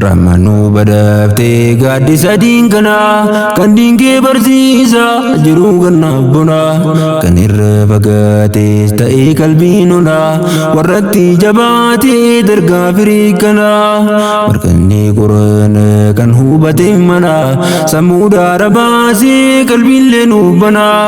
Ramanu badafte gaaddisa diinkanaa kan diinkee barsiisa jiru gannaaf bonaa kan irra fagaates ta'ee qalbiin onaa warratti jabaatee dargaa firii kanaa markanni quraana kan hubate manaa sammuu daara baasee qalbiillee nuuf banaa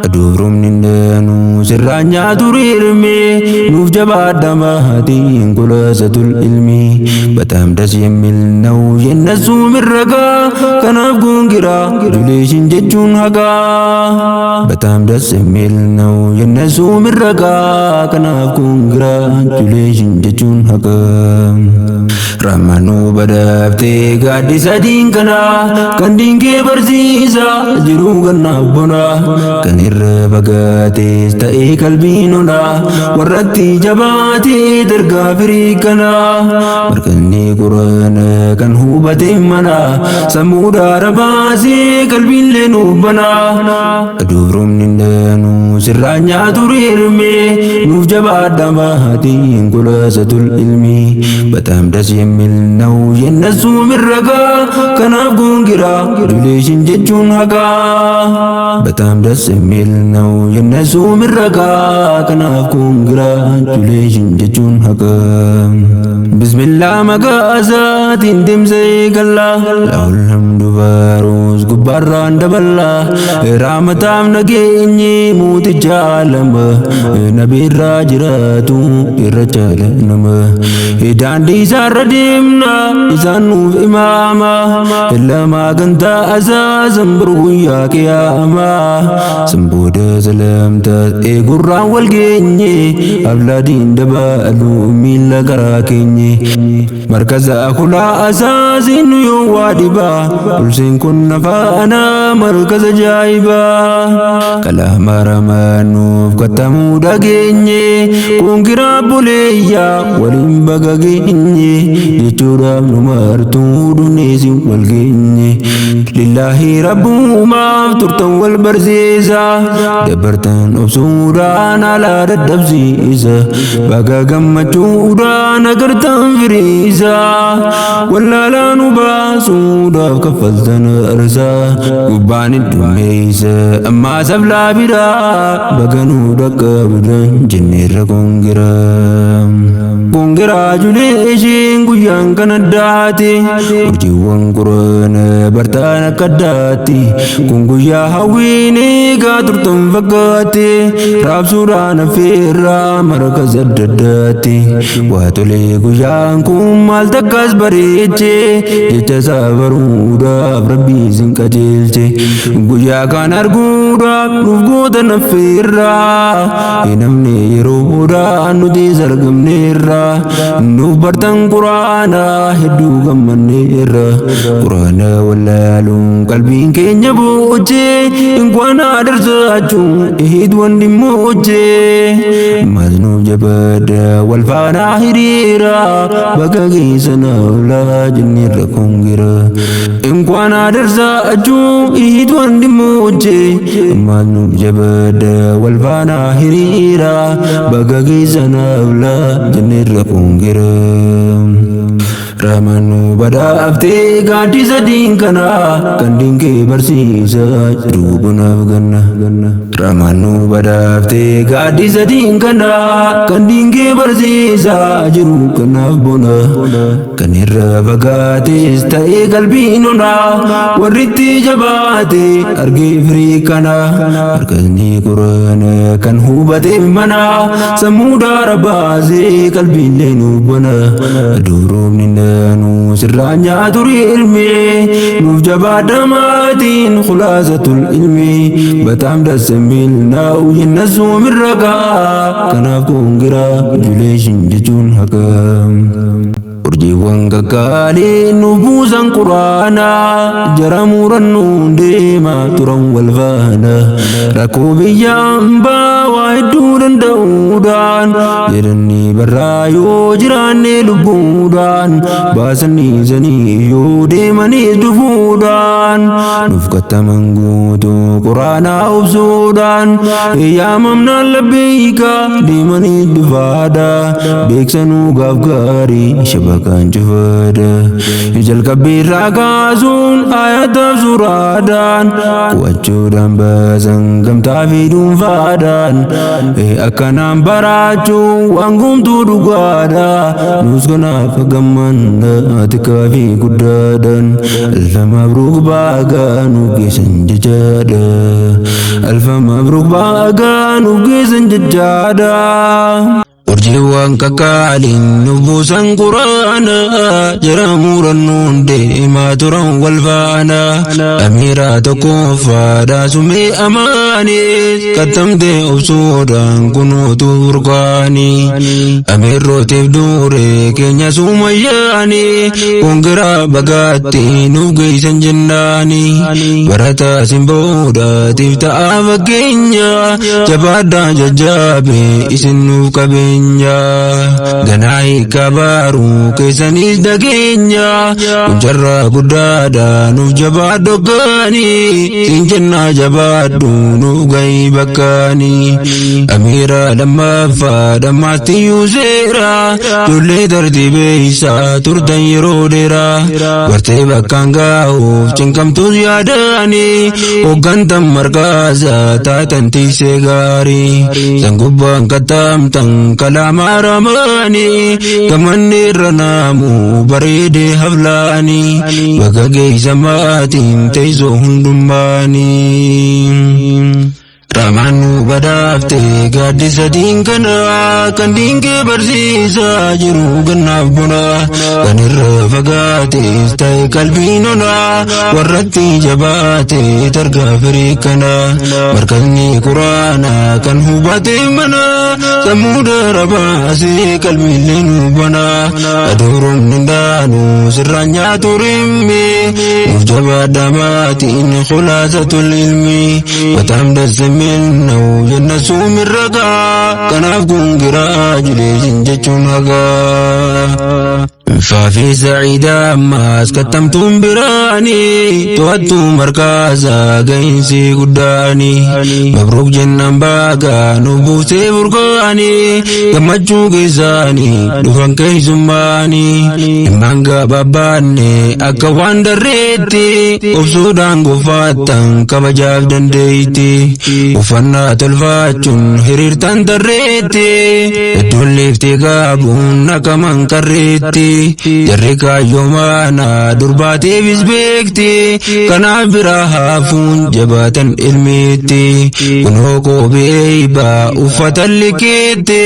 aduuf roobni daanuu sirraan nyaatu rirmee nuuf jabaadha maatiin kulaasatul ilmi bataam das የሚልነው የነሱ ምረቃ ከናፍ ጉንግራ ጁሌሽን ጀቹን ሀጋ በጣም ደስ የሚል ነው የነሱ ምረቃ ከናፍ ጉንግራ ጁሌሽን ጀቹን ሀጋ ራማኑ በደፍቴ ጋዲሳ ዲንከና ከንዲንኬ በርሲሳ ጅሩ ገናፍ ቦና ከኒር በጋቴስ ተኤ ቀልቢኖና ወረቲ ጀባቴ ደርጋ ፍሪከና መርከኒ quraana kan hubate manaa sammuu daara baasee qalbiillee nuuf banaa aduuf roobni daanuu sirraan nyaatu rirmee nuuf jabaadha maatiin kulaasatul ilmi bataam das የሚል ነው የነሱ ምረቃ ከናፍ ጉንግራ ጁሌሽን ጀቹን ሀጋ በጣም ደስ የሚል ነው የነሱ ምረቃ ከናፍ ጉንግራ ጁሌሽን ጀቹን ሀጋ ቢስሚላህ መጋዛቲን ድምሴ ገላ ለሁል ሐምዱ ባሮስ ጉባራ እንደበላ ራመታም ነገኝ ሙትቻ ለመ ነቢራ ጅራቱ ይረቻለ ነመ ዳንዲ ሳረዲምና ኢዛኑፍ ኢማማ ለማ ገንታ አዛዘም ብሩያ ቂያማ ስምቦደ ሰለምተ ኤጉራን ወልገኝ አብላዲ እንደባሉ ሚለገራከኝ مركزا كلا أساسين يوادبا كلسين كن فانا مركز جايبا كلام رمانوف كتمو داغيني كونكرا بوليا ولين بغاغيني يجورا نمارتو دونيسي والغيني لله ربو ما ترتو والبرزيزا دبرتن أبسوران على الدبزيزا بغاغم مجورا نقرتن فريزا ولا لا نباسودا كفلتن أرزا قبان الدميزا أما سبلا بدا بغنو دكابدن جنير كونغرا جوليشين قيان كنداتي ورجيوان قرآن برتان كداتي كونغيا هاويني قاترتن فقاتي راب سوران فيرا مركز الدداتي واتولي قيان كوم مال تكاس بريتي جيجا سابرودا بربي زنكاجيلتي قيا كان أرقودا نفقودا نفيرا ينمني يرودا ندي زرقمنيرا نوبرتن قرانا هدو غمنيرا قرانا ولالون قلبين كينيا بوجي انقوانا درساچو اهيد واندي موجي مزنو جبادا والفانا هريرا بقاقي سنولا جنير كونغرا انقوانا درساچو اهيد واندي موجي مزنو جبادا والفانا هريرا بقاقي سنولا جنير كونغرا Ramanu badafte gaaddisa diinkanaa kan diinkee barsiisa jiru bonaaf ganna Ramanu badafte gaaddisa diinkanaa kan diinkee barsiisa jiru kanaaf bona kan irra fagaates ta'ee qalbiin onaa warritti jabaate argee firii kana harkasni quraana kan hubate manaa sammuu daara baasee qalbiillee nuuf bona aduu roobni daanuu sirraan nyaatu rirmee nuuf jabaadha maatiin khulaasatul ilmi bataam das የሚል ነው የነሱ ምረቃ ከናፍ ጉንግራ ጁሌሽን ጀቹን ሀጋ urjiiwwan gaggaalee nu buusan quraana jara murannuun deema turan wal faana rakkoo biyyaan baawaa hedduu danda'uudhaan jedhanii barraa yoo jiraanne lubbuudhaan baasanii sanii yoo deemanii dhufuudhaan nuuf qattaman guutuu quraanaa obsuudhaan eeyyamamnaan labbeeyka deemanii dhufaadha beeksanuu gaaf gaarii shaba bakan jufada Ijal kabir rakasun ayat suradan Kuachudan bazang gamta fidun fadan Akanam barachu wangum tudugada Nuskana pagamanda atika fi kudadan Alfa mabruk baga nugisan jajada Alfa mabruk baga nugisan jajada Urjiwang kakalin nubusan Qur'ana jaramuran nunde maturan walfana amira tokko fada sumi amani katamte obsudan kunutu burqani amirro tibdure kenya sumayani kongira bagatti nugaisan jannani barata simboda tifta avagenya jabada jajabe isinu kabenya ganai kabaru kesanis dagenya unjarra gudada nuf jabado gani sinjenna jabadu nuf gai bakani amira lamma fada mati yuzera tulle tartibe isa turtan yerodera warte bakanga uf cinkam tuz yadani ogantam markaza tatanti segari sangguban katam tang kalama ramani kamanni ranamu barede havlani bagage zamatin teizo hundumani Ramanu badafte gadisa dinkana kan dinke bersisa jiru genap buna kanirra fagate stai kalbinona warratti jabate tergafiri kana markani Qur'ana kan hubate mana samuda rabasi kalbilenu bana adurum nindanu sirranya turimmi mujabadamatin khulasatul ilmi watamda منه جنة من رقا كناف قنقرا جليس جتشون هقا ففي سعيدة ما اسكتمتم براني توتو مركزا قينسي قداني مبروك جنة باقا نبوسي برقاني كمجو قيساني دفن كي زماني مانغا باباني أكوان دريتي وبسودان قفاتن كبجاف دنديتي وفنا تلفاتشن هريرتان دريتي الدولي افتقابون نكمان كريتي jarrika yomana durbate bisbekti kana biraha fun jabatan ilmiti kunoko beiba ufatan likiti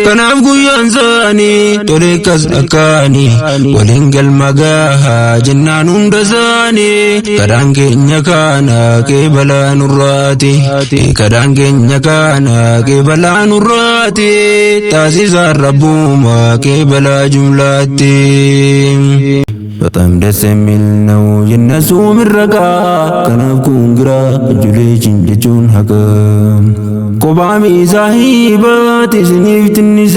kana guyan zani tolekas akani walingal magaha jannanun dazani kadange nyakana ke balanurati kadange nyakana ke balanurati tasisa rabbuma ke bala jumlati በጣም ደስ የሚል ነው የነሱ ምረቃ ከነብኩን ግራ ጁሌችን ጀቹን ሀቀም ቆባሚ ሳሂበት እስኒፍ ትንሴ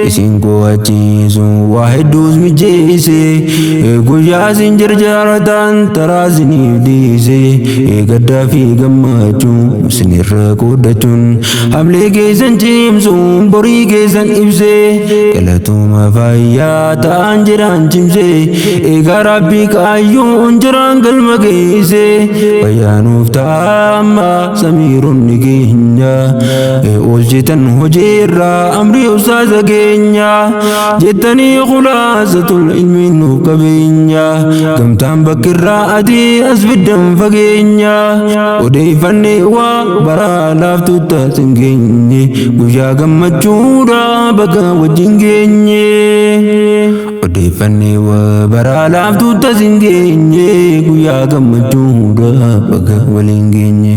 እስንኮ አቺሱ ዋሂዱስ ምጄሴ ጉያ ሲንጀርጃረታን ተራዝኒፍ ዲሴ ገዳፊ ገማቹ ስኒረ ቆደቹን ሀብሌ ጌሰን ቺምሱን ቦሪ ጌሰን ኢብሴ ገለቱማ ፋያ ታንጅራን ቺምሴ Garabbi kayyuun jiraan galma geesse bayaanuuf taama samiirun ni keenya oolchitan hojiirraa amrii ustaaza keenya jettanii khulaasatul ilmi nuuf qabeenya gamtaan bakkirraa ati as fiddan fageenya odeeffannee waa baraa laaftuutta sin geenye guyyaa gammachuudha bakka wajjin geenye odeeffannee waa baraa laaftuutta sin geenye guyyaa gammachuudha bakka waliin geenye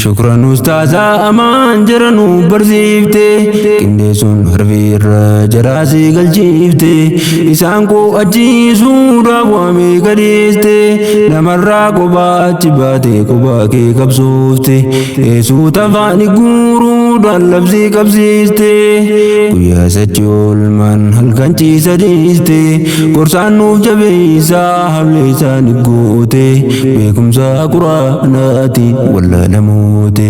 shukran ustaaza amaan jiranu barsiifte qindeessuun harfiirra jaraasii galchiifte isaan koo achiisuudhaaf waamee gadhiiste namarraa kophaa achi baate kophaa kee qabsoofte eessuuta faani guuruudhaan labsii qabsiiste guyyaa sachi oolmaan halkan ciisa dhiiste gorsaan nuuf jabeessaa hablee isaanii goote beekumsa quraanaatiin wallaalamooti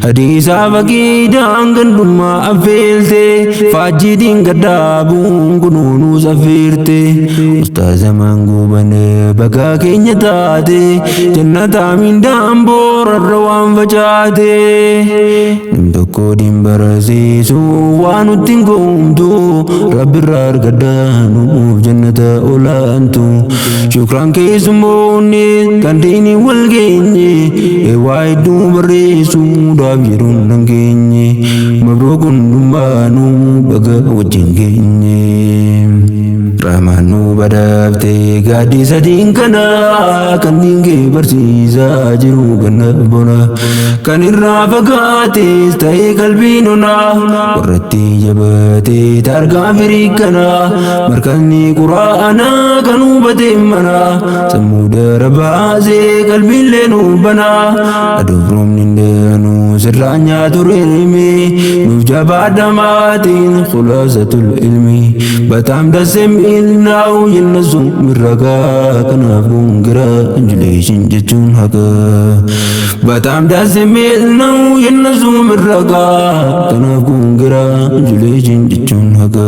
hadiisaa fakiidhaan gandummaa affeelte faajjiitiin gaddaabuun kunuunuu saffiirte ustaaza maangubane bagaa keenya taate jannataa mindaan boorarra waan facaate nam tokko dimbarasiisu waan nutti hin goomtu rabbirraa argadhaa nuuf jannata olaantu shukraan keessummoonni kan diinii wal geenye waa hedduu barreessuudhaaf yeroon nan geenye mabruukun dhummaanuu baga wajjin geenye Rahmaanuu badhaafte gaaddisa diinkana kan diinkee barsiisaa jiru ganna bona kan irraa fagaates ta'ee qalbiin onaa warratti jabaatee targaa firiikkana markanni quraanaa kan hubatee mana sammuu dara baasee qalbiillee nu bana aduuf roobni daanuu sirraan nyaatu ilmi nuuf jabaadha maatiin khulaasatul ilmi bataam dasemi ilnaaw yennasu mirragaa kanaaf gungira injileeshin jechuun haqa bataam dasemi ilnaaw yennasu mirragaa kanaaf gungira injileeshin jechuun haqa